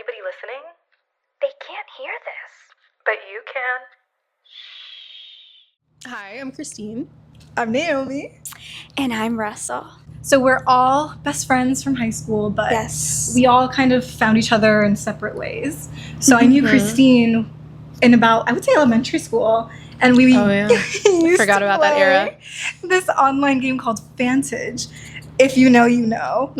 anybody listening? They can't hear this. But you can. Hi, I'm Christine. I'm Naomi. And I'm Russell. So we're all best friends from high school, but Yes. we all kind of found each other in separate ways. So I knew Christine in about, I would say, elementary school. And we used Forgot to about that era. play this online game called Vantage. If you know, you know.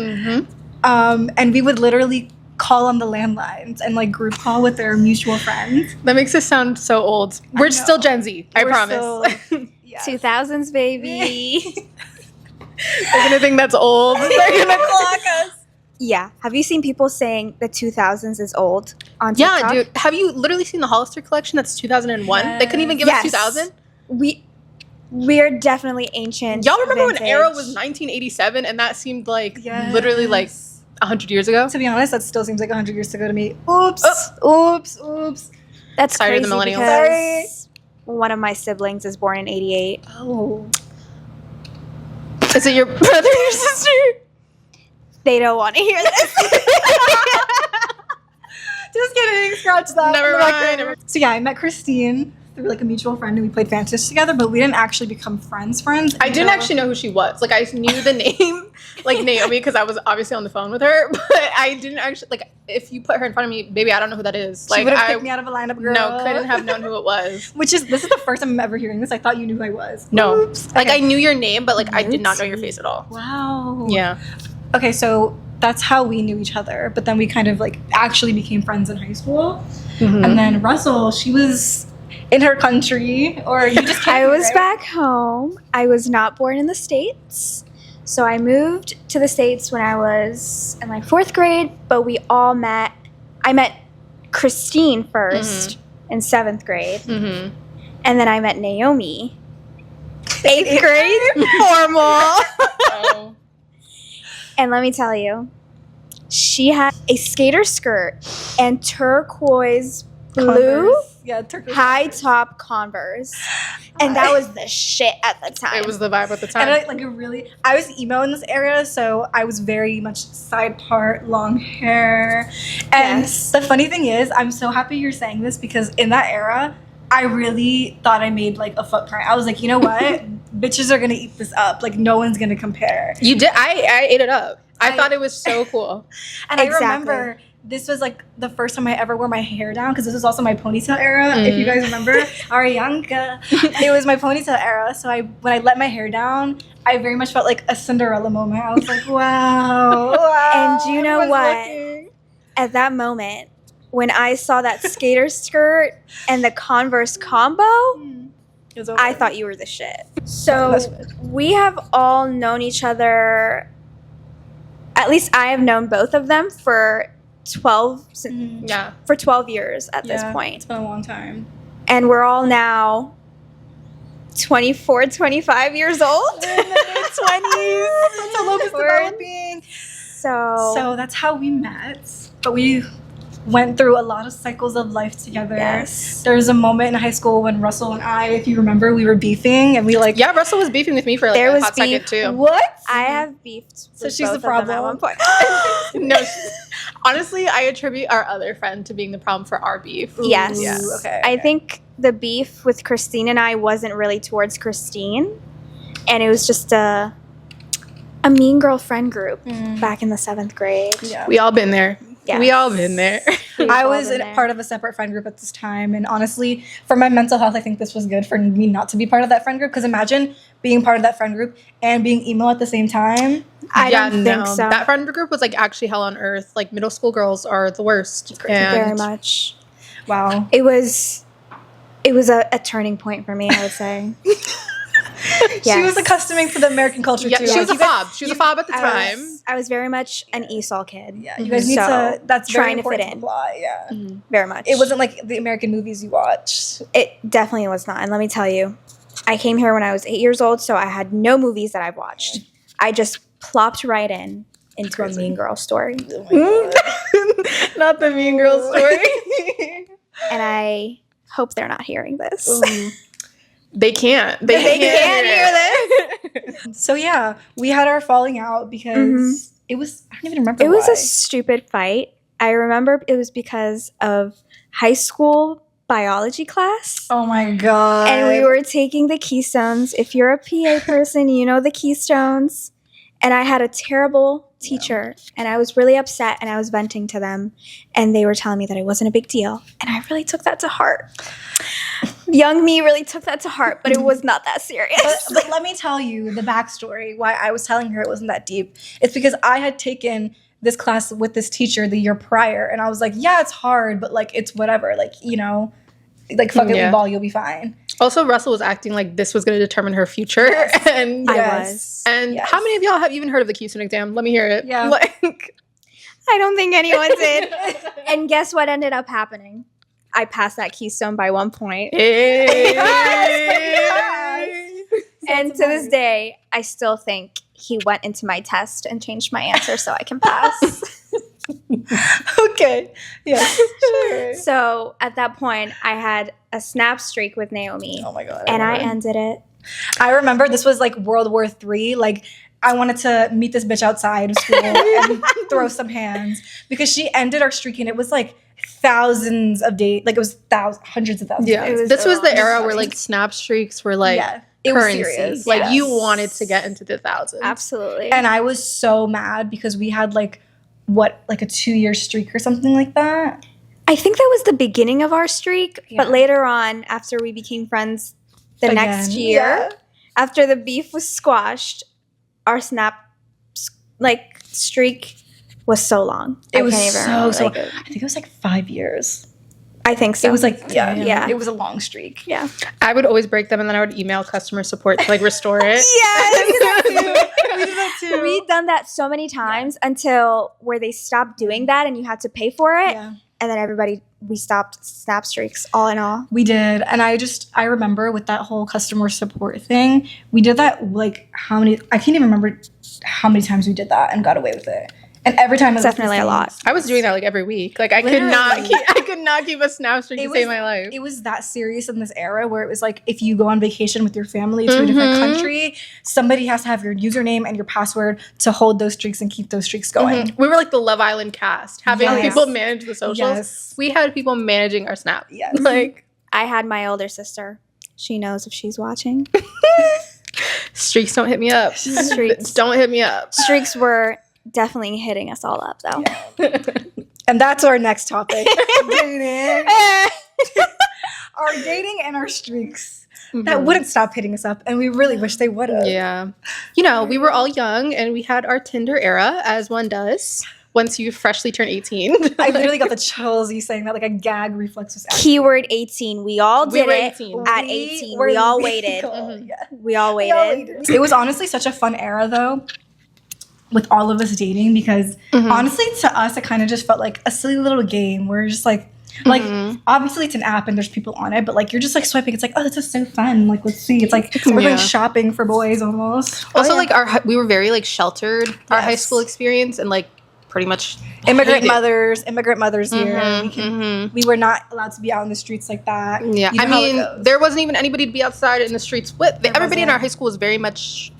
And we would literally call on the landlines and like group call with their mutual friends. That makes us sound so old. We're still Gen Z, I We're promise. still- yes. 2000s, baby. They're gonna think that's old. They're gonna clock us. Yeah. Have you seen people saying the 2000s is old on Yeah, TikTok? dude. Have you literally seen the Hollister collection? That's 2001. They couldn't even give us 2000. We're definitely ancient. Y'all remember when vintage. Era was 1987 and that seemed like Yes. literally like 100 years ago? To be honest, that still seems like 100 years ago to me. Oops. That's Sorry to the crazy millennials. because one of my siblings is born in 88. Oh. Is it your brother or your sister? They don't want to hear this. Just kidding, scratch that. Never mind. So yeah, I met Christine through like a mutual friend and we played Vantage together, but we didn't actually become friends. I didn't actually know who she was. Like, I knew the name, like Naomi, because I was obviously on the phone with her, but I didn't actually, like, if you put her in front of me, baby, I don't know who that is. She Like, would have picked me out of a lineup, girl. No, couldn't have known who it was. This is the first time I'm ever hearing this. I thought you knew who I was. No. Oops. Like, Okay. I knew your name, but, like, I did not know your face at all. Wow. Yeah. Okay, so that's how we knew each other, but then we kind of like actually became friends in high school. And then Russell, she was in her country, or you just came I here, was right? back home. I was not born in the States. So I moved to the States when I was in like 4th grade, but we all met. I met Christine first in 7th grade. And then I met Naomi. 8th grade, formal. And let me tell you, she had a skater skirt and turquoise blue Converse. Yeah, turquoise high Converse. top Converse. And that was the shit at the time. It was the vibe at the time. And I was emo in this area, so I was very much side part, long hair. And Yes. the funny thing is, I'm so happy you're saying this because in that era, I really thought I made like a footprint. I was like, you know what? Bitches are gonna eat this up. Like no one's gonna compare. You did. I ate it up. I thought it was so cool. And Exactly. I remember this was like the first time I ever wore my hair down because this was also my ponytail era. If you guys remember, Arianka, it was my ponytail era. So when I let my hair down, I very much felt like a Cinderella moment. I was like, wow. And you know everyone's what? looking. At that moment, when I saw that skater skirt and the Converse combo, It was over. I thought you were the shit. So That's good. we have all known each other. At least I have known both of them for 12 Yeah. for 12 years at this Yeah, point. It's been a long time. And we're all now 24, 25 years old. We're in the 20s. That's how Locust developing. So that's how we met. But we went through a lot of cycles of life together. Yes. There was a moment in high school when Russell and I, if you remember, we were beefing and we like. Yeah, Russell was beefing with me for like There a was hot beef. second too. What? I have beefed So with she's both the of them at problem. one point. No, honestly, I attribute our other friend to being the problem for our beef. Yes. Yeah. Okay. I think the beef with Christine and I wasn't really towards Christine, and it was just a mean girl friend group back in the 7th grade. Yeah. We all been there. Yes. We all been there. We've I all was been in there. part of a separate friend group at this time, and honestly, for my mental health, I think this was good for me not to be part of that friend group. Because imagine being part of that friend group and being emo at the same time. I don't think so. That friend group was like actually hell on earth. Like middle school girls are the worst. Very much. Wow. It was a turning point for me, I would say. She was accustoming to the American culture Yeah, too. she was a You guys- fob. She was a fob at the time. I was very much an Esau kid. Yeah, you guys need So, to. That's very trying to fit important in. the plot. Yeah. Very much. It wasn't like the American movies you watched. It definitely was not. And let me tell you, I came here when I was 8 years old, so I had no movies that I've watched. I just plopped right into a Mean Girl story. Not the Mean Girl story. And I hope they're not hearing this. They can't. They can't hear this. So yeah, we had our falling out because it was. I don't even remember. It was why. a stupid fight. I remember it was because of high school biology class. Oh my god. And we were taking the keystones. If you're a PA person, you know the keystones. And I had a terrible teacher, and I was really upset, and I was venting to them, and they were telling me that it wasn't a big deal. And I really took that to heart. Young me really took that to heart, but it was not that serious. But let me tell you the backstory why I was telling her it wasn't that deep. It's because I had taken this class with this teacher the year prior, and I was like, yeah, it's hard, but like it's whatever. Like, you know, like fuck it, Yeah. Ball, you'll be fine. Also, Russell was acting like this was going to determine her future. Yes. And I was. And Yes. how many of y'all have even heard of the Keystone exam? Let me hear it. Yeah. Like, I don't think anyone did. And guess what ended up happening? I passed that keystone by 1 point. hey. And to this day, I still think he went into my test and changed my answer so I can pass. Okay. Yes. Sure. So at that point, I had a snap streak with Naomi. Oh my god. And I remember. ended it. I remember this was like World War III. Like I wanted to meet this bitch outside of school and throw some hands because she ended our streak and it was like thousands of days. Like it was hundreds of thousands. Yeah. Of days. This was the It was era so where like snap streaks were like yeah, it was currency. serious. Like Yes. you wanted to get into the thousands. Absolutely. And I was so mad because we had like like a 2-year streak or something like that. I think that was the beginning of our streak, Yeah. but later on, after we became friends the next Again. year, Yeah. after the beef was squashed, our snap streak was so long. It I was can't even so remember, so. like, I think it was like 5 years. I think so. It was like Yeah. It was a long streak. yeah. I would always break them and then I would email customer support to like restore it. Yes. We've done that so many times until where they stopped doing that and you had to pay for it. Yeah. And then we stopped snap streaks all in all. We did. And I remember with that whole customer support thing, we did that like I can't even remember how many times we did that and got away with it. And every time it was Definitely a lot. I was doing that like every week. Like I could not keep a snap streak to save my life. It was that serious in this era where it was like if you go on vacation with your family to a different country, somebody has to have your username and your password to hold those streaks and keep those streaks going. We were like the Love Island cast, having Yes. people manage the socials. Yes. We had people managing our snap. Yes. Like I had my older sister. She knows if she's watching. streaks don't hit me up. Streaks. Don't hit me up. Streaks were definitely hitting us all up, though. And that's our next topic. Dating. Our dating and our streaks. That wouldn't stop hitting us up, and we really wish they would have. Yeah. You know, we were all young and we had our Tinder era, as one does, once you freshly turn 18. I literally got the chills you saying that, like a gag reflex was active. Keyword 18. We all We did were it 18. at We 18. were We all legal. waited. Yeah. We all We all waited. waited. It was honestly such a fun era, though, with all of us dating, because honestly, to us, it kind of just felt like a silly little game where you're just like obviously it's an app and there's people on it, but like you're just like swiping. It's like, oh, this is so fun. Like, let's see. It's like we're Yeah. going shopping for boys almost. Also, Oh, yeah. like we were very like sheltered, our high Yes. school experience, and like pretty much immigrant hated- mothers here. We were not allowed to be out in the streets like that. Yeah, You know I how it mean, goes. there wasn't even anybody to be outside in the streets with. Everybody in wasn't. our high school was very much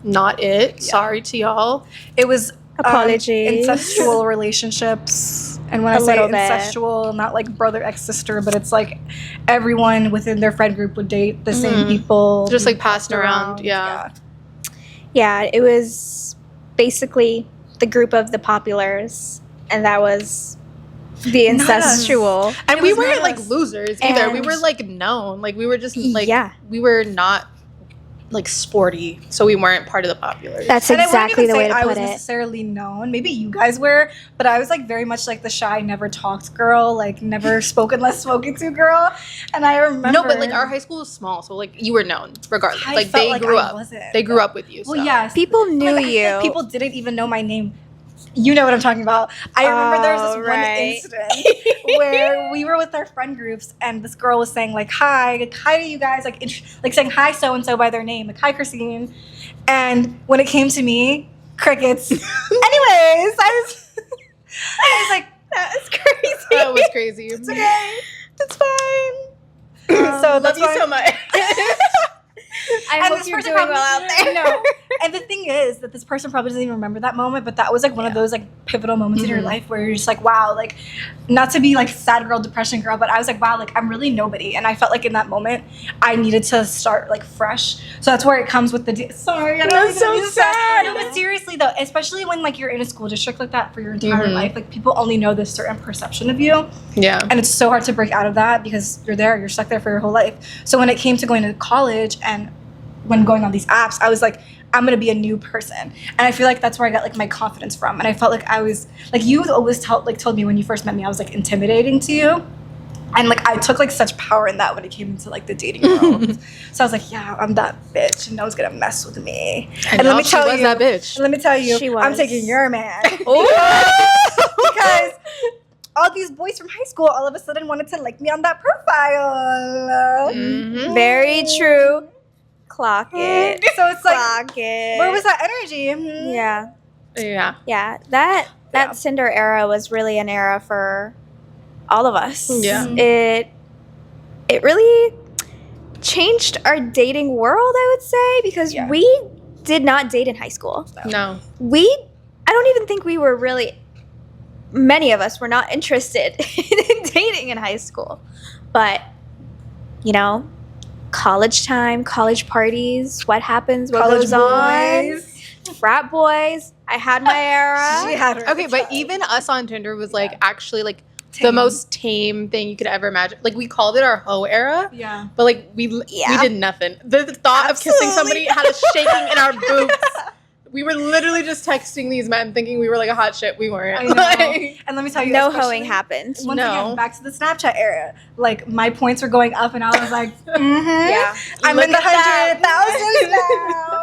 not it. Sorry to y'all. It was Apologies. incestual relationships. And when A I say little bit. incestual, not like brother, ex, sister, but it's like everyone within their friend group would date the same people. Just like passed around. Yeah. Yeah, it was basically the group of the populars, and that was the Not us. And incestual. It we was weren't not like us. losers either. We And- were like known. Like we were just like Yeah. we were not like sporty, so we weren't part of the populars. That's And I wouldn't exactly even the say way to I put was it. necessarily known. Maybe you guys were, but I was like very much like the shy, never talked girl, like never spoken, less spoken to girl. And I remember No, but like our high school was small, so like you were known regardless. I Like felt they like grew I up. wasn't. They grew up with you. Well, so. yes, People knew Like, I feel like you. people didn't even know my name. You know what I'm talking about. I remember there was this right. one incident where we were with our friend groups, and this girl was saying like hi to you guys, like saying hi so and so by their name, like hi Christine. And when it came to me, crickets. Anyways, I was like, that's crazy. That was crazy. It's okay. It's fine. So Love that's you why so much. I and hope this you're person doing probably- well out there. No, And the thing is that this person probably doesn't even remember that moment, but that was like one of those like pivotal moments in your life where you're just like, wow, like, not to be like sad girl, depression girl, but I was like, wow, like I'm really nobody. And I felt like in that moment I needed to start like fresh. So that's where it comes with the sorry, I know, That's so sad. No, but seriously though, especially when like you're in a school district like that for your entire life, like people only know this certain perception of you. Yeah. And it's so hard to break out of that because you're stuck there for your whole life. So when it came to going to college and when going on these apps, I was like, I'm gonna be a new person. And I feel like that's where I got like my confidence from. And I felt like I was like, you always told me when you first met me, I was like intimidating to you. And like I took like such power in that when it came into like the dating world. So I was like, yeah, I'm that bitch. No one's gonna mess with me. And let me tell you, that bitch. Let me tell you, She was. I'm taking your man. Oh. Because all these boys from high school all of a sudden wanted to like me on that profile. Very true. Clock it. So it's like, Clock it. where was that energy? Mhm. Yeah. Yeah. Yeah. That Tinder era was really an era for all of us. Yeah. It really changed our dating world, I would say, because we did not date in high school. No. I don't even think we were really, many of us were not interested in dating in high school. But, you know, college time, college parties, what happens, what College goes on, frat boys. I had my era. She had her. Okay, but even us on Tinder was like actually like the Tame. most tame thing you could ever imagine. Like we called it our hoe era. Yeah. But like we did nothing. The thought of kissing somebody had us shaking in our boots. We were literally just texting these men thinking we were like a hot shit. We weren't. I know. Like, And let me tell you, No especially- hoeing happened. Once No. again, back to the Snapchat era. Like my points were going up, and I was like, Yeah. I'm Look in the at that.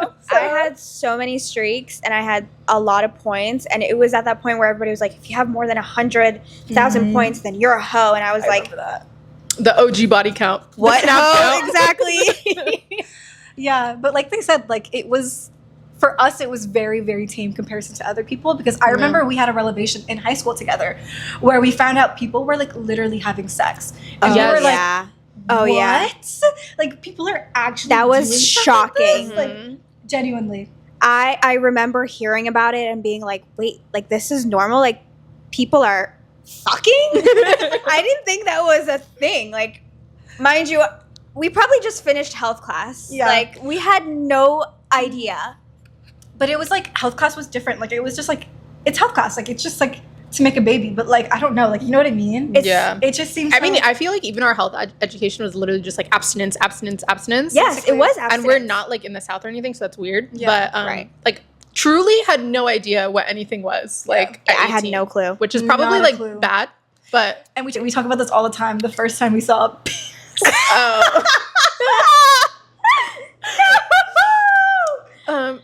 100,000s now. So, I had so many streaks and I had a lot of points, and it was at that point where everybody was like, if you have more than 100,000 points, then you're a hoe. And I was like, that. the OG body count. The what snap hoe? count. Exactly. Yeah, but like they said, like it was. For us, it was very, very tame comparison to other people because I remember we had a revelation in high school together where we found out people were like literally having sex. And we Yes. were like, yeah. Oh, what? yeah. Like people are actually That was doing stuff like this? shocking. Like genuinely. I remember hearing about it and being like, wait, like this is normal? Like people are fucking? I didn't think that was a thing. Like, mind you, we probably just finished health class. Yeah. Like we had no idea. But it was like health class was different. Like it was just like it's health class. Like it's just like to make a baby. But like I don't know. Like you know what I mean? Yeah. It just seems. I mean, so- I feel like even our health education was literally just like abstinence, abstinence, abstinence. Yes, it was And we're not like in the South or anything, so that's weird. Yeah, but right. like truly had no idea what anything was. Like Yeah, at I had 18, no clue. which is probably Not a like clue. bad. But and we talk about this all the time. The first time we saw. oh.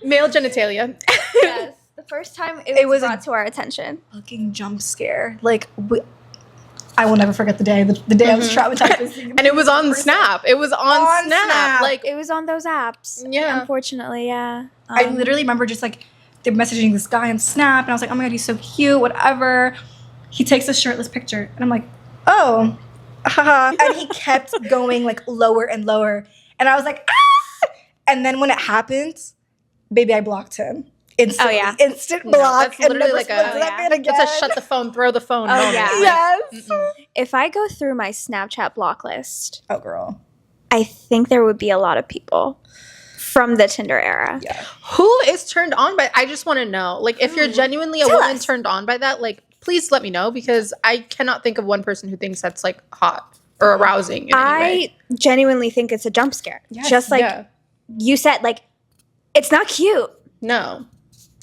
Male genitalia. Yes. The first time it was brought to our attention. Fucking jump scare. Like I will never forget the day. The day I was traumatized. And it was on Snap. It was on Snap. Snap. Like It was on those apps. Yeah. Unfortunately, yeah. I literally remember just like they're messaging this guy on Snap, and I was like, oh my god, he's so cute, whatever. He takes a shirtless picture, and I'm like, oh, haha. And he kept going like lower and lower, and I was like, ah! And then when it happened, baby, I blocked him. Instantly. Oh, yeah. Instant No, block. that's and literally never like spoke a- to that yeah. man again. That's a shut the phone, throw the phone. Oh, moment. yeah. Like, Yes. If I go through my Snapchat block list, Oh, girl. I think there would be a lot of people from the Tinder era. Yeah. Who is turned on by? I just want to know. Like, if you're genuinely a Tell woman us. turned on by that, like, please let me know because I cannot think of one person who thinks that's like hot or arousing. In any way. I genuinely think it's a jump scare. Yes. Just like Yeah. you said, like, it's not cute. No,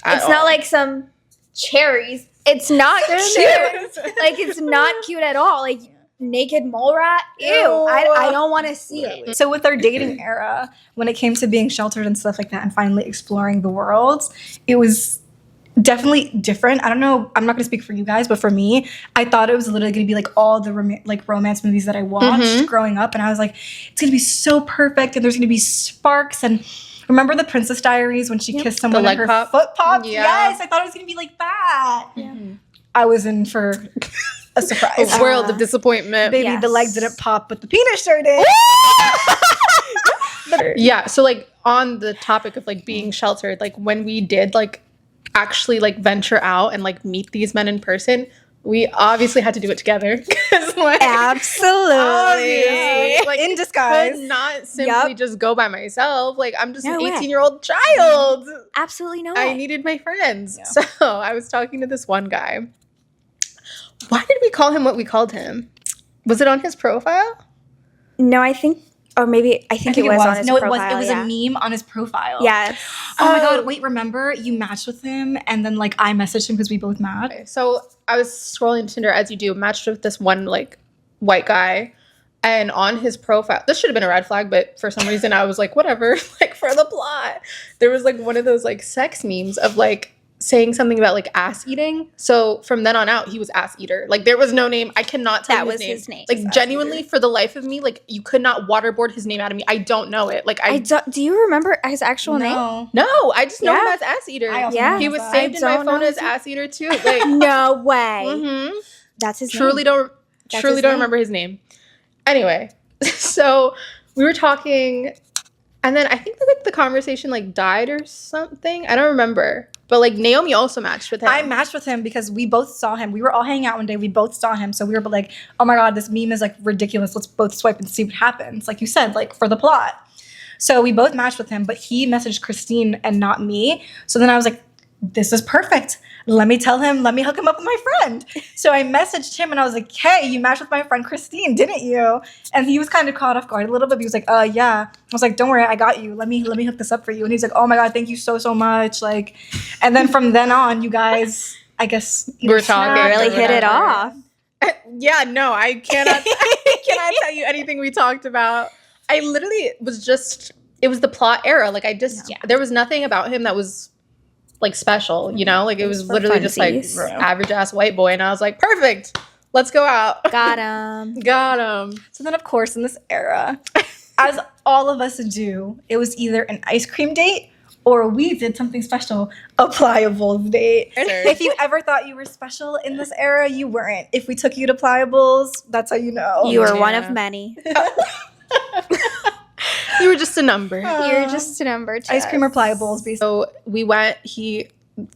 It's not like some cherries. It's not cute. Like, it's not cute at all. Like, naked mole rat. Ew. I don't want to see it. So with our dating era, when it came to being sheltered and stuff like that and finally exploring the world, it was definitely different. I don't know, I'm not going to speak for you guys, but for me, I thought it was literally going to be like all the romance movies that I watched growing up, and I was like, it's going to be so perfect and there's going to be sparks. And remember the Princess Diaries when she kissed someone The and her leg pop? foot popped? Yeah. Yes, I thought it was going to be like that. I was in for a surprise. a world of disappointment. Baby, the leg Yes. didn't pop, but the penis sure did. Yeah, so like on the topic of like being sheltered, like when we did like actually like venture out and like meet these men in person, we obviously had to do it together. 'Cause, like, Absolutely. obviously, like, In I disguise. could not simply Yup. just go by myself. Like I'm just No an way. 18-year-old child. Absolutely no I way. needed my friends. Yeah. So I was talking to this one guy. Why did we call him what we called him? Was it on his profile? No, I think or maybe I think it was on his No, profile. it was yeah. a meme on his profile. Yes. Oh my Oh. god, wait, remember you matched with him and then like I messaged him because we both matched. Okay, so I was scrolling Tinder as you do, matched with this one like white guy, and on his profile, this should have been a red flag, but for some reason I was like, whatever, like for the plot. There was like one of those like sex memes of like saying something about like ass eating. So from then on out, he was ass eater. Like there was no name. I cannot tell That you was his name. Like Just ass genuinely, for the life of me, like you could not waterboard his name out of me. I don't know it. Like Do you remember his actual name? no, I just know him Yeah. as ass eater. I also Yeah. know He him was as saved I in my don't phone know as his- ass eater too. Like, No way. mhm. That's his Truly name. don't That's truly his don't name? remember his name. Anyway, so we were talking, and then I think that, like the conversation like died or something. I don't remember. But like Naomi also matched with him. I matched with him because we both saw him. We were all hanging out one day. We both saw him. So we were like, oh my God, this meme is like ridiculous. Let's both swipe and see what happens. Like you said, like for the plot. So we both matched with him, but he messaged Christine and not me. So then I was like, this is perfect. Let me tell him, let me hook him up with my friend. So I messaged him and I was like, hey, you matched with my friend Christine, didn't you? And he was kind of caught off guard a little bit. He was like, yeah. I was like, don't worry, I got you. Let me hook this up for you. And he's like, oh my God, thank you so much. Like, and then from then on, you guys, I guess, We're talking. snapped or Really hit it whatever. off. Yeah, no, I cannot I cannot tell you anything we talked about. I literally was just it was the plot era. Like I just there was nothing about him that was like special, you know? Like it was for literally just like funsies. average ass white boy, and I was like, perfect. Let's go out. Got him. Got him. So then, of course, in this era, as all of us do, it was either an ice cream date or we did something special, a Pliables date. If you ever thought you were special in this era, you weren't. If we took you to Pliables, that's how you know. You were one yeah. of many. You were just a number. You're just a number to Ice cream or us. Pliables, basically. So we went, he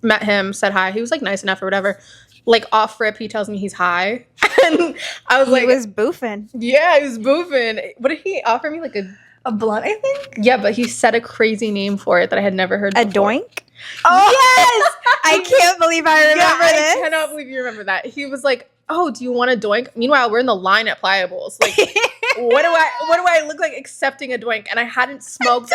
met him, said hi. He was like nice enough or whatever. Like off rip, he tells me he's high. And I was He like, was boofing. yeah, he was boofing. What did he offer me? Like A blunt, I think? yeah, but he said a crazy name for it that I had never heard A before. doink? Oh, Yes! I can't believe I remember Yeah, this. I cannot believe you remember that. He was like, "Oh, do you want a doink?" Meanwhile, we're in the line at Pliables. Like, what do I look like accepting a doink? And I hadn't smoked.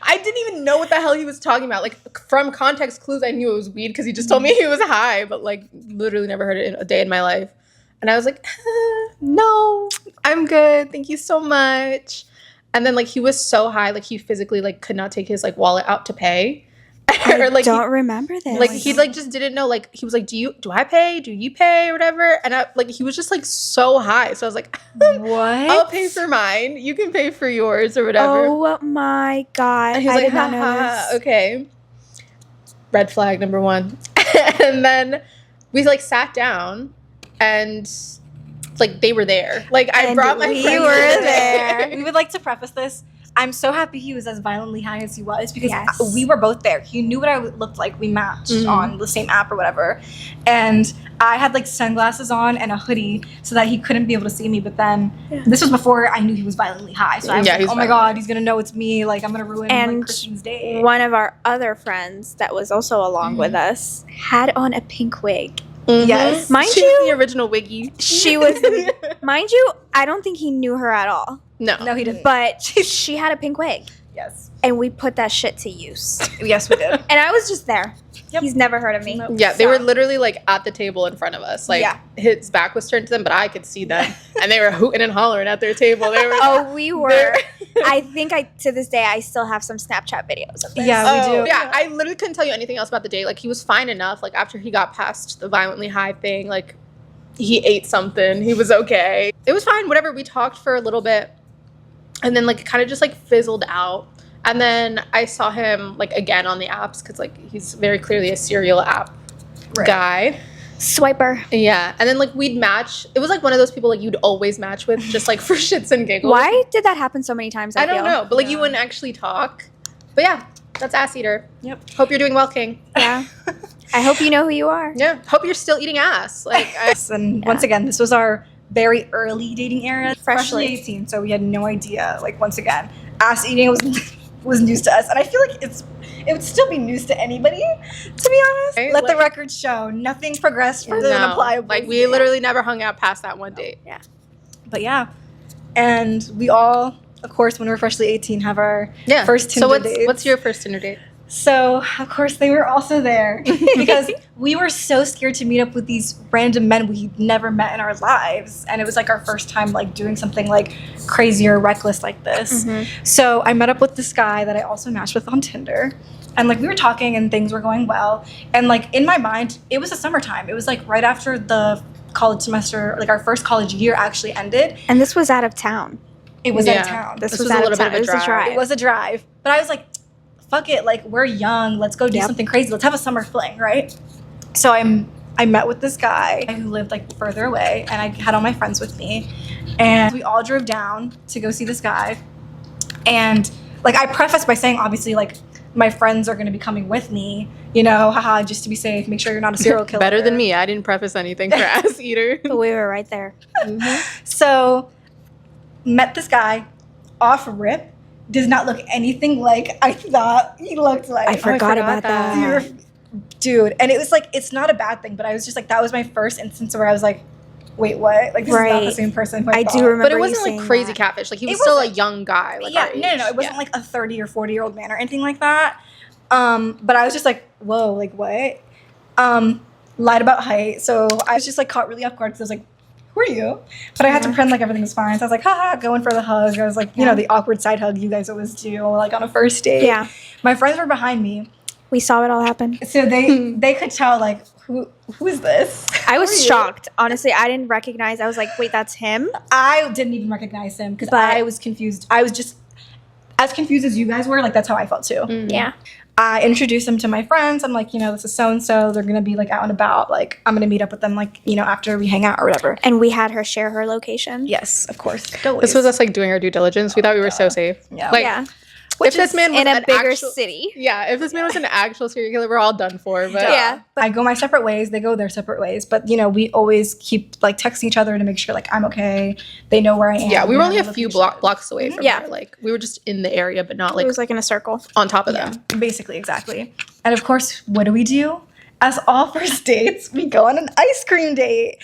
I didn't even know what the hell he was talking about. Like from context clues, I knew it was weed because he just told me he was high, but like literally never heard it in a day in my life. And I was like, no, I'm good. Thank you so much. And then like he was so high, like he physically like could not take his like wallet out to pay. I like don't remember this. like he like just didn't know. Like he was like, do I pay? Do you pay or whatever? And I like he was just like so high. So I was like, what? I'll pay for mine. You can pay for yours or whatever. Oh my God. And he was I like, did not know haha, this. okay. Red flag number 1. And then we like sat down and like they were there. Like I And brought my we friends were there. there. We would like to preface this. I'm so happy he was as violently high as he was because Yes. we were both there. He knew what I looked like. We matched Mhm. on the same app or whatever. And I had like sunglasses on and a hoodie so that he couldn't be able to see me. But then this was before I knew he was violently high. So I was Yeah, like, he's oh my violent. God, he's going to know it's me. Like I'm going to ruin And like, Christine's day. One of our other friends that was also along Mm-hmm. with us had on a pink wig. Mhm. Yes. Mind She you- was the original Wiggy. She was, mind you, I don't think he knew her at all. No. No, he didn't. But she had a pink wig. Yes. And we put that shit to use. Yes, we did. And I was just there. Yep. He's never heard of me. Nope. Yeah, they So- were literally like at the table in front of us. Like Yeah. his back was turned to them, but I could see them, and they were hooting and hollering at their table. They were. Oh, we were. They're- I think to this day, I still have some Snapchat videos of this. Yeah. we do. Yeah, I literally couldn't tell you anything else about the date. Like he was fine enough. Like after he got past the violently high thing, like he ate something. He was okay. It was fine. Whatever. We talked for a little bit, and then like kind of just like fizzled out. And then I saw him like again on the apps because like he's very clearly a serial app Right. guy. Swiper. Yeah, and then like we'd match. It was like one of those people like you'd always match with, just like for shits and giggles. Why did that happen so many times? I don't feel? know, but like you Yeah. wouldn't actually talk. But yeah, that's Ass Eater. Yep. Hope you're doing well, King. Yeah. I hope you know who you are. Yeah. Hope you're still eating ass. Like And Yeah. once again, this was our very early dating era. Freshly. 18, so we had no idea. Like, once again, ass eating was news to us, and I feel like it would still be news to anybody, to be honest. Right, Let the like- record show nothing progressed further than a pliable. like we literally never hung out past that one date. Yeah. But yeah, and we all, of course, when we're freshly 18, have our Yeah. first Tinder so dates. what's your first Tinder date? So, of course, they were also there because we were so scared to meet up with these random men we'd never met in our lives. And it was like our first time like doing something like crazy or reckless like this. Mhm. So I met up with this guy that I also matched with on Tinder. And like we were talking and things were going well. And like in my mind, it was the summertime. It was like right after the college semester, like our first college year actually ended. And this was out of town. It was out of Yeah. town. This This was was a out little of bit town. of a It was a drive. drive. It was a drive. But I was like, fuck it, like we're young, let's go do Yep. something crazy. Let's have a summer fling, right? So I met with this guy who lived like further away, and I had all my friends with me. And we all drove down to go see this guy. And like I prefaced by saying obviously like my friends are gonna be coming with me, you know, haha, just to be safe, make sure you're not a serial killer. Better than me. I didn't preface anything for Ass Eater. But we were right there. So met this guy off rip. Does not look anything like I thought he looked like. I forgot about that. that. Dude, and it was like it's not a bad thing, but I was just like that was my first instance where I was like, wait, what? Like this is not the Right. same person who I thought. do remember. But it you wasn't like saying crazy that. catfish. Like he was It still a wasn't- young guy. Like Yeah, our no, age. it wasn't Yeah. like a 30 or 40-year-old man or anything like that. But I was just like, whoa, like what? Lied about height, so I was just like caught really off guard because I was like, who are you? But I had to Yeah. pretend like everything was fine. So I was like, haha, going for the hug. I was like, you know, Yeah. the awkward side hug you guys always do, like on a first date. Yeah. My friends were behind me, We saw it all happen. so they could tell like who is this? I Who was are you? shocked. Honestly, I didn't recognize. I was like, wait, that's him? I didn't even recognize him because But- I was confused. I was just as confused as you guys were. Like that's how I felt too. Mhm. Yeah. I introduced them to my friends. I'm like, you know, this is so and so. They're gonna be like out and about. Like I'm gonna meet up with them. Like you know, after we hang out or whatever. And we had her share her location. Yes, of course. This was us like doing our due diligence. We thought we were so safe. Yeah. Like, Yeah. if this man was In a an bigger actual, city. yeah, if this man was an actual serial killer, we're all done for. But Yeah. I go my separate ways. They go their separate ways. But you know, we always keep like texting each other to make sure like I'm okay. They know where I am. yeah, we know were only my a few location. blocks away from Yeah. her. Like we were just in the area, but not like it was like in a circle. on top of Yeah, them. basically, exactly. And of course, what do? As all first dates, we go on an ice cream date.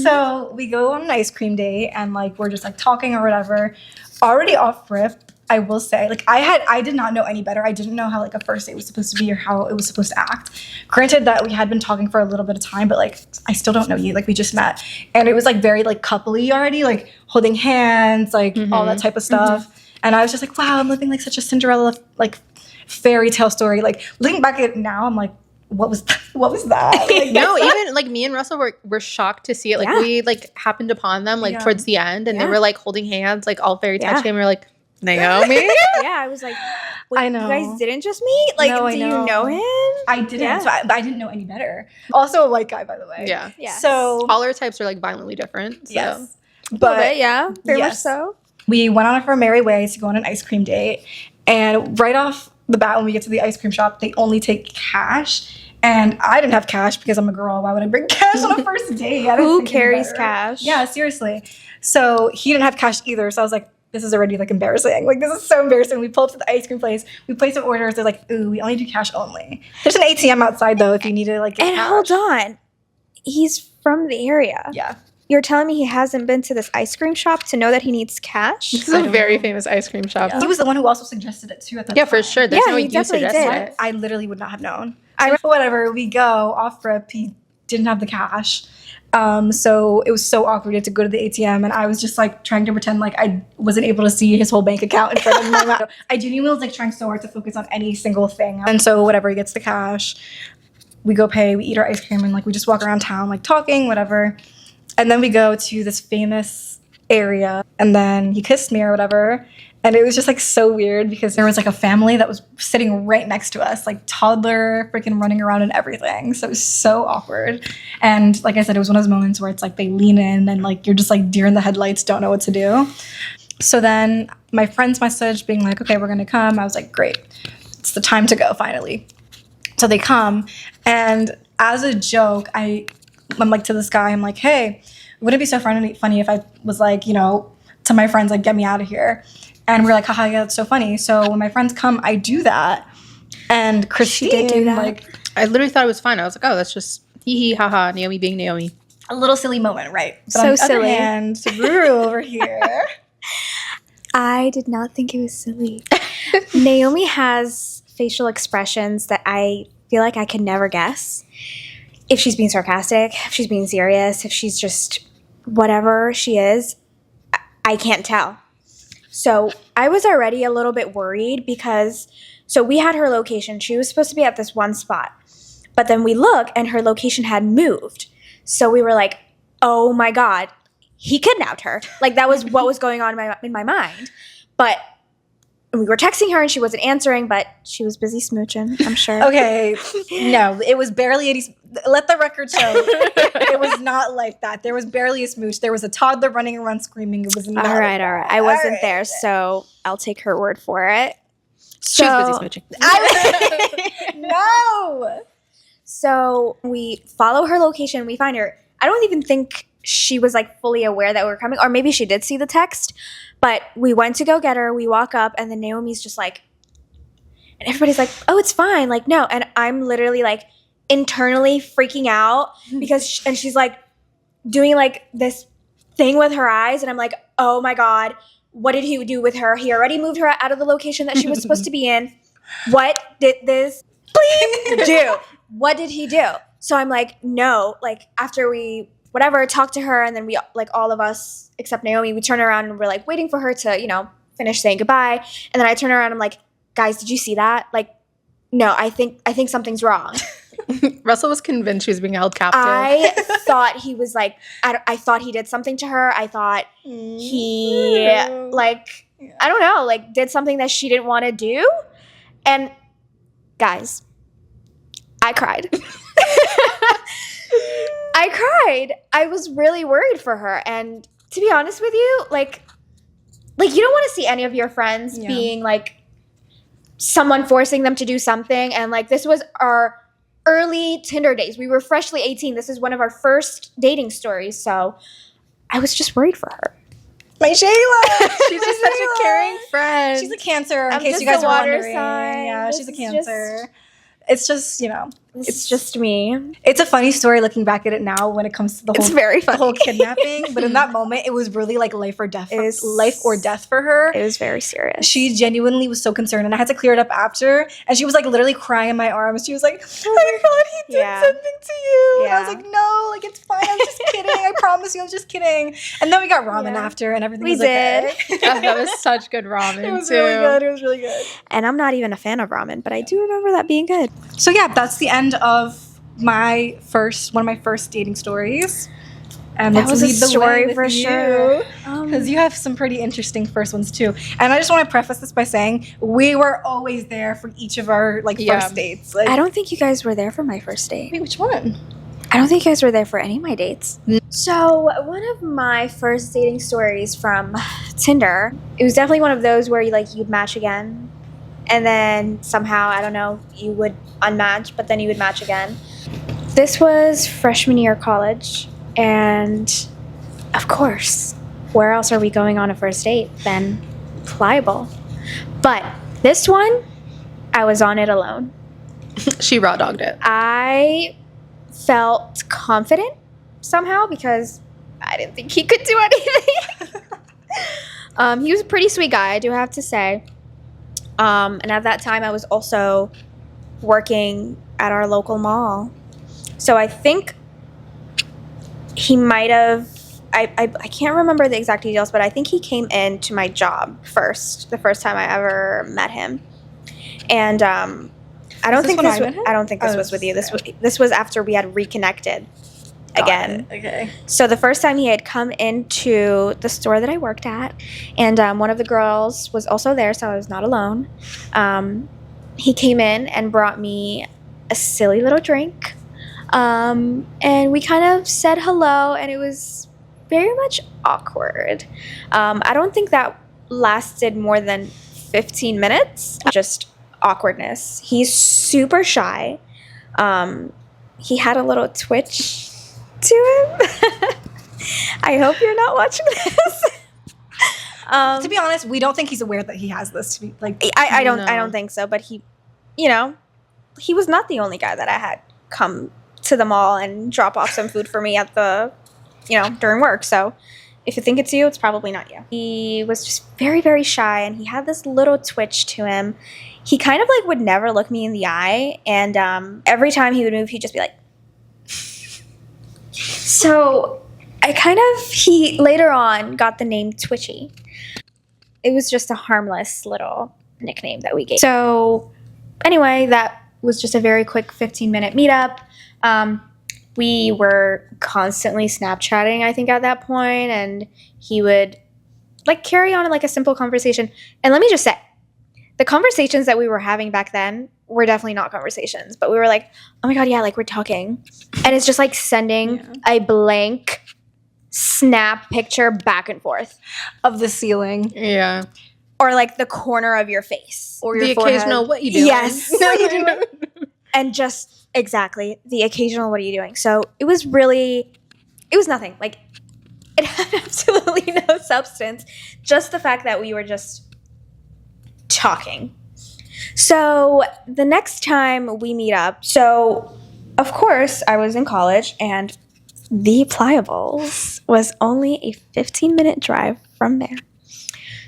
So we go on an ice cream date and like we're just like talking or whatever. Already off rip, I will say, like I did not know any better. I didn't know how like a first date was supposed to be or how it was supposed to act. Granted that we had been talking for a little bit of time, but like I still don't know you. Like we just met. And it was like very like coupley already, like holding hands, like all that type of stuff. And I was just like, wow, I'm living like such a Cinderella like fairy tale story. Like looking back at it now, I'm like, what was that? Like, No, even like me and Russell were shocked to see it. Like Yeah. we like happened upon them like Yeah. towards the end, and they Yeah. were like holding hands, like all very Yeah. touchy, and we were like, Naomi. Yeah, I was like, wait, I know. you guys didn't just meet? Like, No, I do you know. know him? I didn't. Yeah. So I didn't know any better. Also a white guy, by the way. Yeah. Yes. So All our types are like violently different. So. yes. But yeah, very much yes. so. We went on our merry way to go on an ice cream date. And right off the bat, when we get to the ice cream shop, they only take cash. And I didn't have cash because I'm a girl. Why would I bring cash on a first date? I didn't Who think any carries better. cash? Yeah, seriously. So he didn't have cash either. So I was like, this is already like embarrassing. Like this is so embarrassing. We pull up to the ice cream place. We place some orders. They're like, ooh, we only do cash only. There's an ATM outside though if you need to like get And cash. hold on. He's from the area. Yeah. You're telling me he hasn't been to this ice cream shop to know that he needs cash? This is a very famous ice cream shop. He was the one who also suggested it too at the Yeah, time. for sure. There's Yeah, no way he you definitely suggested did. it. I literally would not have known. Whatever, we go off rip. He didn't have the cash. So it was so awkward. He had to go to the ATM, and I was just like trying to pretend like I wasn't able to see his whole bank account in front of my mouth. I genuinely was like trying so hard to focus on any single thing. And so whatever, he gets the cash. We go pay, we eat our ice cream, and like we just walk around town like talking, whatever. And then we go to this famous area And then he kissed me or whatever. And it was just like so weird because there was like a family that was sitting right next to us, like toddler freaking running around and everything. So it was so awkward. And like I said, it was one of those moments where it's like they lean in and like you're just like deer in the headlights, don't know what to do. So then my friends messaged being like, okay, we're going to come. I was like, great. It's the time to go finally. So they come. And as a joke, I'm like to this guy, I'm like, hey, wouldn't it be so funny if I was like, you know, to my friends, like, get me out of here. And we're like, haha, yeah, that's so funny. So when my friends come, I do that. And Christine, did do that. like, I literally thought it was fine. I was like, oh, that's just hee hee ha ha, Naomi being Naomi. a little silly moment, right? But So on the silly. other hand, Ruru over here. I did not think it was silly. Naomi has facial expressions that I feel like I could never guess. If she's being sarcastic, if she's being serious, if she's just whatever she is, I can't tell. So I was already a little bit worried because, so we had her location. She was supposed to be at this one spot. But then we look and her location had moved. So we were like, oh my God, he kidnapped her. Like that was what was going on in my mind. But we were texting her and she wasn't answering, but she was busy smooching, I'm sure. Okay, no, it was barely 80. Let the record show. It was not like that. There was barely a smooch. There was a toddler running around screaming. It was not. All right. I wasn't All right. there, so I'll take her word for it. She was busy smooching. No. So we follow her location. We find her. I don't even think she was like fully aware that we were coming, or maybe she did see the text. But we went to go get her. We walk up, and then Naomi's just like, and everybody's like, "Oh, it's fine." Like, no, and I'm literally like internally freaking out because, and she's like doing like this thing with her eyes, and I'm like, "Oh my God, what did he do with her? He already moved her out of the location that she was supposed to be in. What did this bleep do? What did he do?" So I'm like, no, like after we whatever talked to her, and then we like all of us except Naomi, we turn around and we're like waiting for her to, you know, finish saying goodbye. And then I turn around and I'm like, guys, did you see that? Like, no, I think something's wrong. Russell was convinced she was being held captive. I thought he was like, I thought he did something to her. I thought he like, I don't know, like did something that she didn't want to do. And guys, I cried. I cried. I was really worried for her. And to be honest with you, like you don't want to see any of your friends being like someone forcing them to do something. And like this was our early Tinder days. We were freshly 18. This is one of our first dating stories. So I was just worried for her. My Shayla. She's just such a caring friend. She's a Cancer, in I'm case just you guys a were water wondering. sign. Yeah, This she's a is Cancer. It's just, you know, It's just me. it's a funny story looking back at it now when it comes to the It's whole very the funny. whole kidnapping. But in that moment, it was really like life or death for her. It was very serious. She genuinely was so concerned, and I had to clear it up after. And she was like literally crying in my arms. She was like, "I thought he did Yeah. something to you." And I was Yeah. like, "No, like it's fine. I'm just kidding. I promise you, I'm just kidding." And then we got ramen Yeah. after, and everything We was okay. Oh, that was such good ramen, It was too. really good. It was really good. And I'm not even a fan of ramen, but I do remember that being good. So yeah, that's the end of one of my first dating stories. And That let's was a lead the story way with for you. sure. Because you have some pretty interesting first ones too. And I just want to preface this by saying we were always there for each of our first dates. Like, I don't think you guys were there for my first date. wait, which one? I don't think you guys were there for any of my dates. So one of my first dating stories from Tinder, it was definitely one of those where you'd match again. And then somehow, I don't know, you would unmatch, but then you would match again. This was freshman year of college. And of course, where else are we going on a first date than Pliable? But this one, I was on it alone. She raw dogged it. I felt confident somehow because I didn't think he could do anything. He was a pretty sweet guy, I do have to say. And at that time, I was also working at our local mall. So I think he might have, I can't remember the exact details, but I think he came in to my job first, the first time I ever met him. And I don't think this was with you. This was after we had reconnected. again. Okay. So the first time he had come into the store that I worked at, and one of the girls was also there, so I was not alone. He came in and brought me a silly little drink, and we kind of said hello, and it was very much awkward. I don't think that lasted more than 15 minutes. Just awkwardness. He's super shy. He had a little twitch to him. I hope you're not watching this. To be honest, we don't think he's aware that he has this. To be like, I don't think so. But he, he was not the only guy that I had come to the mall and drop off some food for me at the, during work. So if you think it's you, it's probably not you. He was just very, very shy, and he had this little twitch to him. He kind of would never look me in the eye, and every time he would move, he'd just be like. So he later on got the name Twitchy. It was just a harmless little nickname that we gave. So anyway, that was just a very quick 15-minute meetup. We were constantly Snapchatting, I think, at that point, and he would carry on a simple conversation. And let me just say, the conversations that we were having back then were definitely not conversations, but we were like, oh my God, yeah, we're talking. And it's just sending a blank snap picture back and forth of the ceiling. Yeah. Or the corner of your face. Or the your forehead. occasional, what you doing? Yes. What you doing? And just exactly the occasional, what are you doing? So it was nothing. It had absolutely no substance. Just the fact that we were just talking. So the next time we meet up, so of course I was in college, and the Pliables was only a 15-minute drive from there.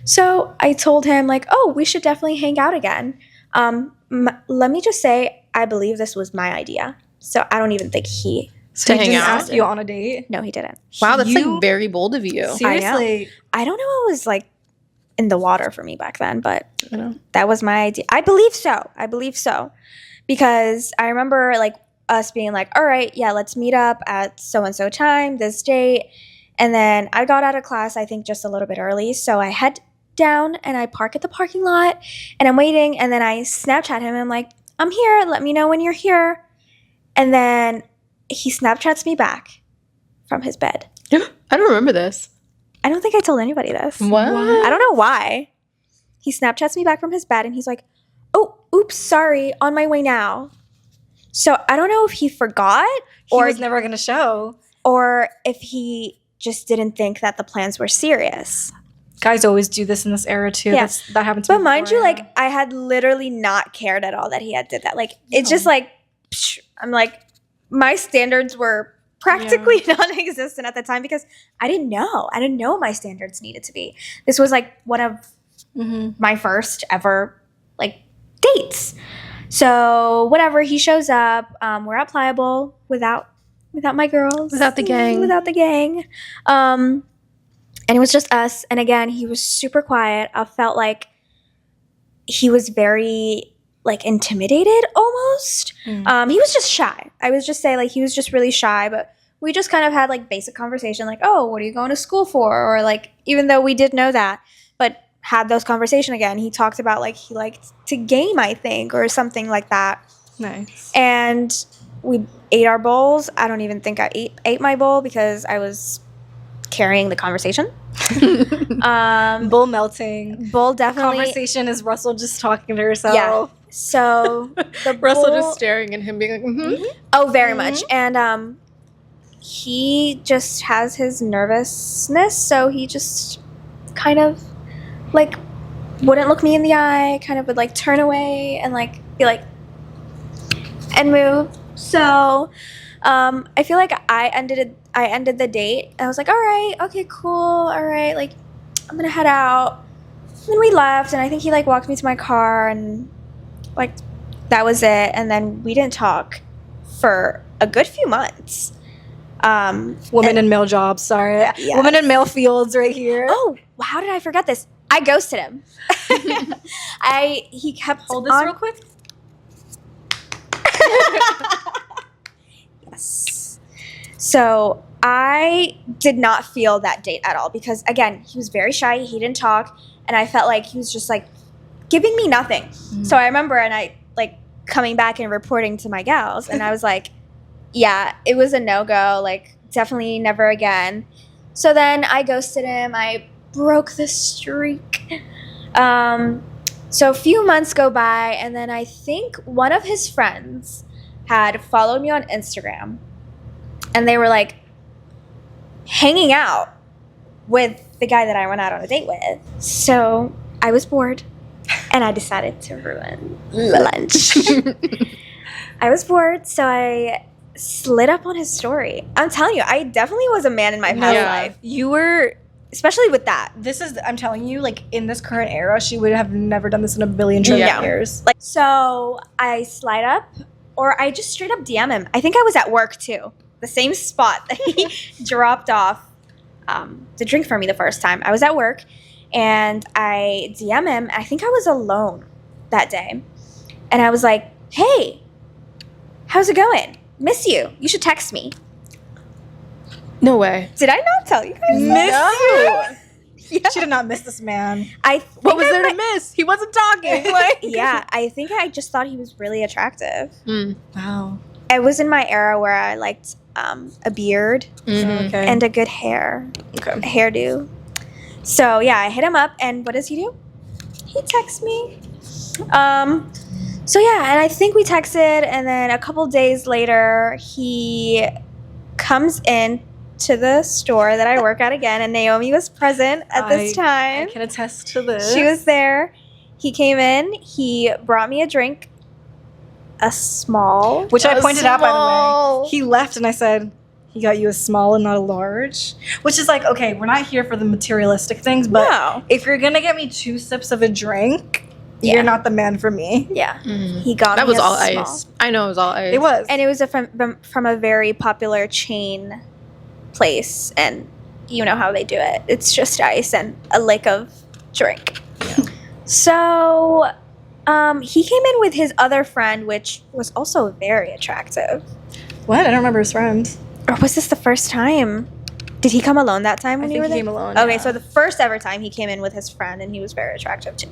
So I told him oh, we should definitely hang out again. Let me just say, I believe this was my idea. So I don't even think he So he hang just out? asked you on a date? No, he didn't. Wow, that's You- very bold of you. Seriously. I don't know what was in the water for me back then, but You know? that was my idea. I believe so. Because I remember us being all right, yeah, let's meet up at so-and-so time, this date. And then I got out of class, I think just a little bit early. So I head down and I park at the parking lot, and I'm waiting, and then I Snapchat him and I'm like, I'm here, let me know when you're here. And then he Snapchats me back from his bed. I don't remember this. I don't think I told anybody this. What? I don't know why. He Snapchats me back from his bed and he's like, oh, oops, sorry, on my way now. So I don't know if he forgot He or was never going to show. or if he just didn't think that the plans were serious. Guys always do this in this era too. Yeah. That happened to me But mind you, before, yeah. I had literally not cared at all that he had did that. It's just psh, I'm my standards were practically non-existent at the time because I didn't know. I didn't know what my standards needed to be. This was one of my first ever dates. So whatever, he shows up. We're at Pliable without my girls. Without the gang. Without the gang. And it was just us. And again, he was super quiet. I felt like he was very intimidated almost. He was just shy. I would just say he was just really shy, but we just kind of had basic conversation oh, what are you going to school for? Or even though we did know that, but had those conversation again. He talked about he liked to game, I think, or something like that. Nice. And we ate our bowls. I don't even think I ate my bowl because I was carrying the conversation. Bull melting. Bowl definitely. Conversation is Russell just talking to herself. Yeah. So the Russell bowl, just staring at him, being like, mm-hmm. oh, very much. And he just has his nervousness, so he just kind of wouldn't look me in the eye, kind of would turn away and be and move. So I feel I ended the date. I was all right, okay, cool, all right, I'm gonna head out. And then we left, and I think he walked me to my car, and that was it. And then we didn't talk for a good few monts. Women in male jobs, sorry. Yes. Women in male fields right here. Oh, how did I forget this? I ghosted him. He kept Hold this real quick. Yes. So I did not feel that date at all because, again, he was very shy. He didn't talk. And I felt like he was just like giving me nothing. Mm-hmm. So I remember coming back and reporting to my gals. And I was like, yeah, it was a no-go. Like, definitely never again. So then I ghosted him. I broke the streak. So a few months go by. And then I think one of his friends had followed me on Instagram. And they were like hanging out with the guy that I went out on a date with. So I was bored and I decided to ruin lunch. I was bored, so I slid up on his story. I'm telling you, I definitely was a man in my past life. You were, especially with that. I'm telling you, like in this current era, she would have never done this in a billion trillion years. Like, so I slide up, or I just straight up DM him. I think I was at work too. The same spot that he dropped off the drink for me the first time. I was at work, and I DM him. I think I was alone that day. And I was like, hey, how's it going? Miss you. You should text me. No way. Did I not tell you guys? Miss you? Yeah. She did not miss this man. What was there to miss? He wasn't talking. Yeah, I think I just thought he was really attractive. Wow. It was in my era where I liked a beard and a good hair, a hairdo. So yeah, I hit him up, and what does he do? He texts me. So yeah, and I think we texted, and then a couple days later, he comes in to the store that I work at again, and Naomi was present at this time. I can attest to this. She was there. He came in. He brought me a drink. A small. Which I pointed out, by the way. He left and I said, he got you a small and not a large. Which is like, okay, we're not here for the materialistic things, but if you're going to get me 2 sips of a drink, you're not the man for me. Yeah. Mm-hmm. He got me that was all small. ice. I know it was all ice. It was. And it was from a very popular chain place. And you know how they do it. It's just ice and a lick of drink. Yeah. So... he came in with his other friend, which was also very attractive. What? I don't remember his friend. Or was this the first time? Did he come alone that time when you were there? He came alone. Okay, so the first ever time he came in with his friend, and he was very attractive too.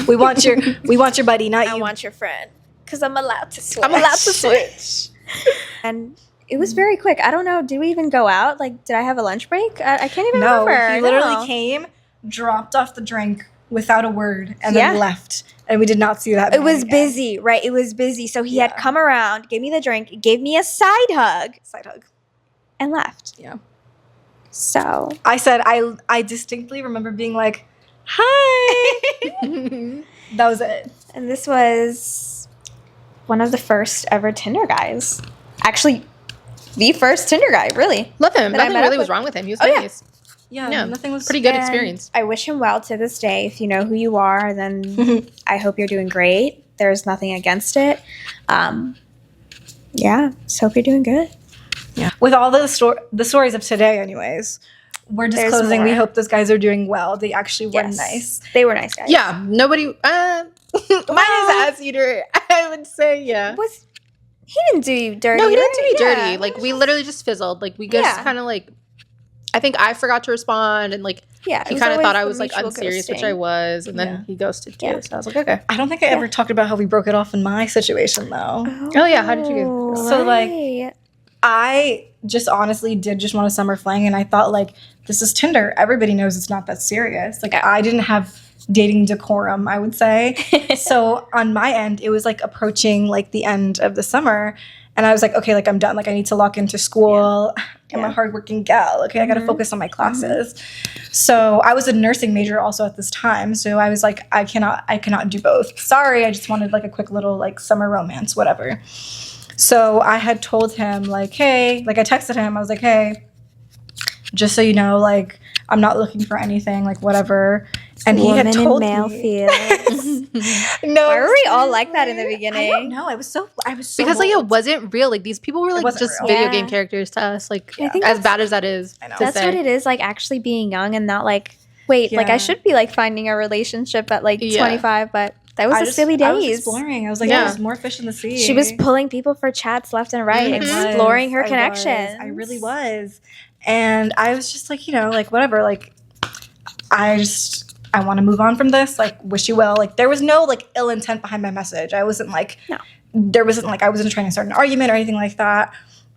We want your buddy, not you. I want your friend, because I'm allowed to switch. And it was very quick. I don't know. Did we even go out? Like, did I have a lunch break? I can't even remember. No, he literally came, dropped off the drink without a word, and then left. And we did not see that. It was busy, right? It was busy. So he had come around, gave me the drink, gave me a side hug, and left. Yeah. So I said, I distinctly remember being like, hi. That was it. And this was one of the first ever Tinder guys. Actually, the first Tinder guy, really. Love him. Nothing really was wrong with him. He was nice. Yeah, nothing was pretty good experience. I wish him well to this day. If you know who you are, then I hope you're doing great. There's nothing against it. Just hope you're doing good. Yeah. With all the stories of today, anyways, we're disclosing we hope those guys are doing well. They actually were nice. They were nice guys. Yeah. Nobody. Mine is ass eater. I would say He didn't do you dirty. No, he didn't do me dirty. Yeah. Like we literally just fizzled. Like we just kind of like. I think I forgot to respond, and like he kind of thought I was like unserious, ghosting. Which I was, and then he ghosted too. Yeah. So I was like, okay. I don't think I ever talked about how we broke it off in my situation though. Oh yeah, how did you go? So like, I just honestly did just want a summer fling, and I thought like this is Tinder. Everybody knows it's not that serious. Like I didn't have dating decorum, I would say. So on my end, it was like approaching like the end of the summer. And I was like, okay, like I'm done. Like I need to lock into school. I'm a hardworking gal. Okay, I got to focus on my classes. So I was a nursing major also at this time. So I was like, I cannot do both. Sorry, I just wanted like a quick little like summer romance, whatever. So I had told him like, hey, like I texted him. I was like, hey, just so you know, like I'm not looking for anything, like whatever. And he had told me. No, why were we all like that in the beginning? I don't know. I was so because like it wasn't real. Like these people were like just video game characters to us. Like I think as bad as that is, I know. That's what it is. Like actually being young and not like wait, like I should be like finding a relationship at like 25, but That was the silly days. I was exploring. I was like, there's more fish in the sea. She was pulling people for chats left and right, exploring her connections. I really was. And I was just like, like whatever, like I want to move on from this. Like, wish you well. Like, there was no like ill intent behind my message. I wasn't like, I wasn't trying to start an argument or anything like that.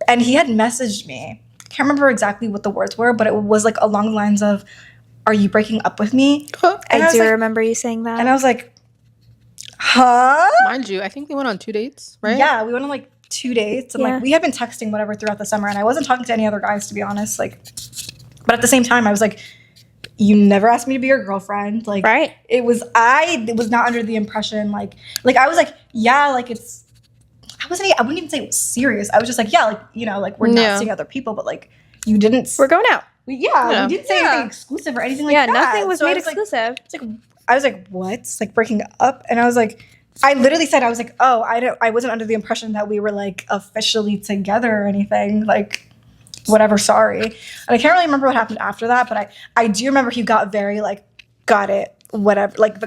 And he had messaged me. I can't remember exactly what the words were, but it was like along the lines of, "Are you breaking up with me?" I do remember you saying that. And I was like, huh? Mind you, I think they went on 2 dates, right? Yeah, we went on like 2 dates. And like we had been texting whatever throughout the summer. And I wasn't talking to any other guys, to be honest. Like, but at the same time, I was like, you never asked me to be your girlfriend. Like, right. It was not under the impression, like I was like, yeah, like I wouldn't even say it was serious. I was just like, yeah, like, like we're not seeing other people, but like you didn't. We're going out. We didn't say anything exclusive or anything like that. Yeah, nothing was made exclusive. I was like, what? It's like breaking up? And I was like, I literally said, I was like, oh, I wasn't under the impression that we were like officially together or anything. Like, whatever, sorry. And I can't really remember what happened after that, but I do remember he got very like, got it, whatever. Like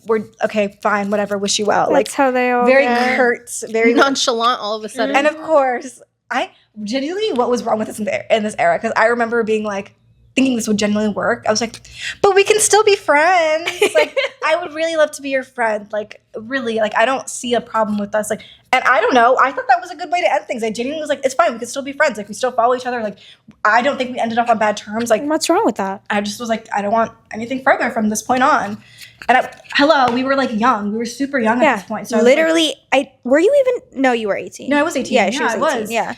we're okay, fine, whatever, wish you well. That's how they all very curt, very nonchalant all of a sudden. And of course, I genuinely, what was wrong with this in this era? Because I remember being like, thinking this would genuinely work. I was like, but we can still be friends. Like, I would really love to be your friend. Like, really, like, I don't see a problem with us. Like, and I don't know. I thought that was a good way to end things. I genuinely was like, it's fine. We can still be friends. Like, we still follow each other. Like, I don't think we ended up on bad terms. Like, what's wrong with that? I just was like, I don't want anything further from this point on. And we were like young. We were super young at this point. So literally, were you even? No, you were 18. No, I was 18. Yeah, she was 18. I was. Yeah.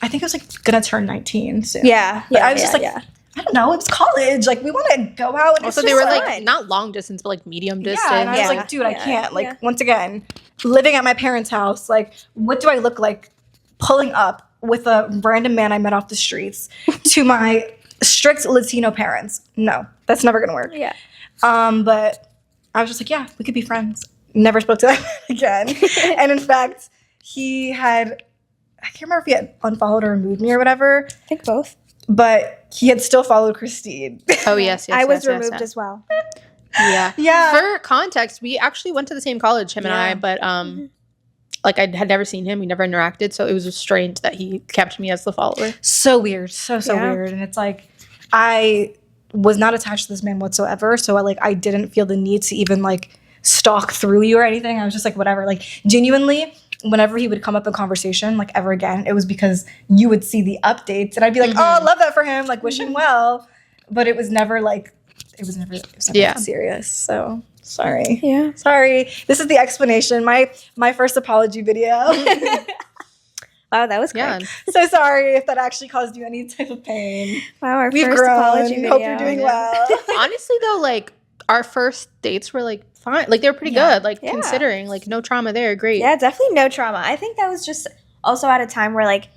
I think I was like gonna turn 19 soon. Yeah. But I was just like, I don't know. It was college. Like, we want to go out. And also, they were like not long distance, but like medium distance. Yeah, and I was like, dude, I can't. Like, once again, living at my parents' house. Like, what do I look like pulling up with a random man I met off the streets to my strict Latino parents? No, that's never gonna work. Yeah. But I was just like, yeah, we could be friends. Never spoke to that again. And in fact, I can't remember if he had unfollowed or removed me or whatever. I think both. But he had still followed Christine. Oh, yes. I was removed as well. Yeah. Yeah. For context, we actually went to the same college, him and I, but like I had never seen him. We never interacted. So it was just strange that he kept me as the follower. So weird. So weird. And it's like, I was not attached to this man whatsoever. So I didn't feel the need to even like stalk through you or anything. I was just like, whatever. Like, genuinely, whenever he would come up in conversation, like ever again, it was because you would see the updates and I'd be like, oh, I love that for him. Like, wish him well. But it was never like, it was never serious. So sorry. Yeah. Sorry. This is the explanation. My first apology video. Wow, that was quick. Yeah. So sorry if that actually caused you any type of pain. Wow, We've first grown. apology video. Hope you're doing well. Honestly, though, like our first dates were like fine. Like they were pretty good. Like considering, like no trauma there. Great. Yeah, definitely no trauma. I think that was just also at a time where like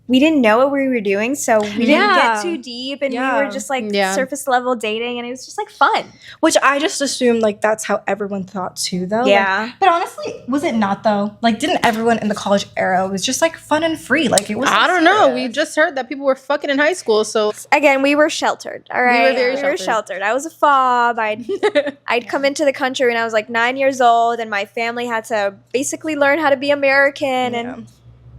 we didn't know what we were doing, so we didn't get too deep, and we were just like surface level dating, and it was just like fun. Which I just assumed like that's how everyone thought too, though. Yeah. Like, but honestly, was it not though? Like, didn't everyone in the college era was just like fun and free? Like it was. I don't know. We just heard that people were fucking in high school, so again, we were sheltered. All right, we were sheltered. I was a fob. I'd come into the country when I was like 9 years old, and my family had to basically learn how to be American, and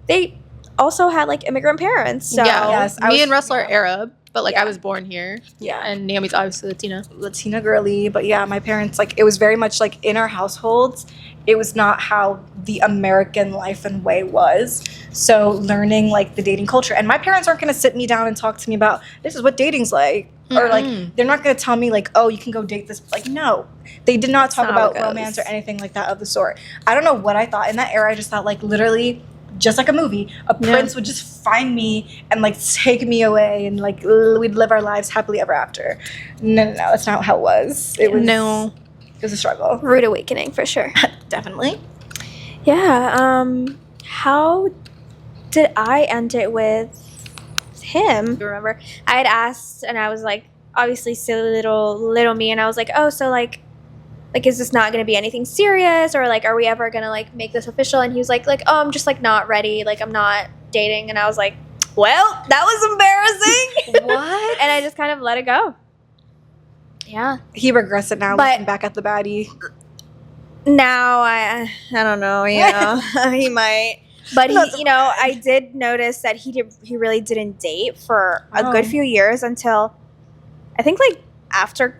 they also had like immigrant parents. So me and Russell are Arab, but like I was born here. Yeah. And Naomi's obviously Latina girly. But yeah, my parents, like it was very much like in our households, it was not how the American life and way was. So learning like the dating culture. And my parents aren't gonna sit me down and talk to me about this is what dating's like. Or like they're not gonna tell me like, oh, you can go date this. Like, no. They did not talk about romance or anything like that of the sort. I don't know what I thought. In that era, I just thought like literally just like a movie, a prince would just find me and like take me away and like we'd live our lives happily ever after. No, that's not how it was. It was a struggle. Rude awakening for sure. Definitely. Yeah. How did I end it with him? Remember, I had asked, and I was like, obviously silly little me, and I was like, oh, so like, is this not going to be anything serious, or like, are we ever going to like make this official? And he was like, oh, I'm just like not ready, like I'm not dating. And I was like, well, that was embarrassing. What? And I just kind of let it go. Yeah. He regrets it now, looking back at the baddie. now I don't know. He might. But he, I did notice that he really didn't date for a good few years until I think like after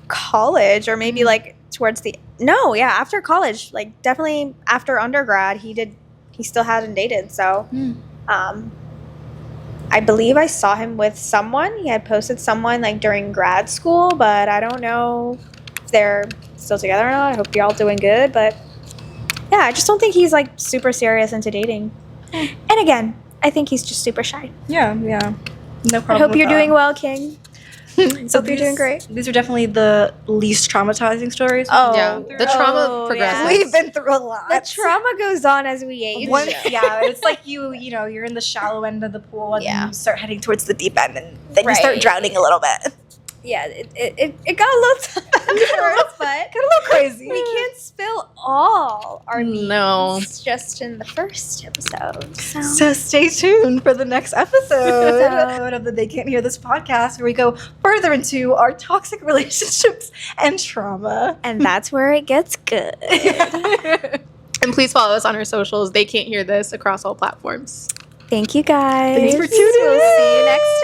college or maybe like towards after college, like definitely after undergrad, he still hadn't dated. So, I believe I saw him with someone. He had posted someone like during grad school, but I don't know if they're still together or not. I hope you're all doing good, but yeah, I just don't think he's like super serious into dating. And again, I think he's just super shy. Yeah. No problem. I hope you're with doing that. well, King. So hope you're doing great. These are definitely the least traumatizing stories. Oh, Yeah, the trauma progresses. We've been through a lot. The trauma goes on as we age. It's like you're in the shallow end of the pool and then you start heading towards the deep end and then you Right. start drowning a little bit. Yeah, it got a little tough afterwards, but Got a little crazy. we can't spill all our beans No. just in the first episode. So stay tuned for the next episode of the They Can't Hear This podcast, where we go further into our toxic relationships and trauma. And that's where it gets good. And please follow us on our socials. They Can't Hear This across all platforms. Thank you guys. Thanks for tuning in. We'll see you next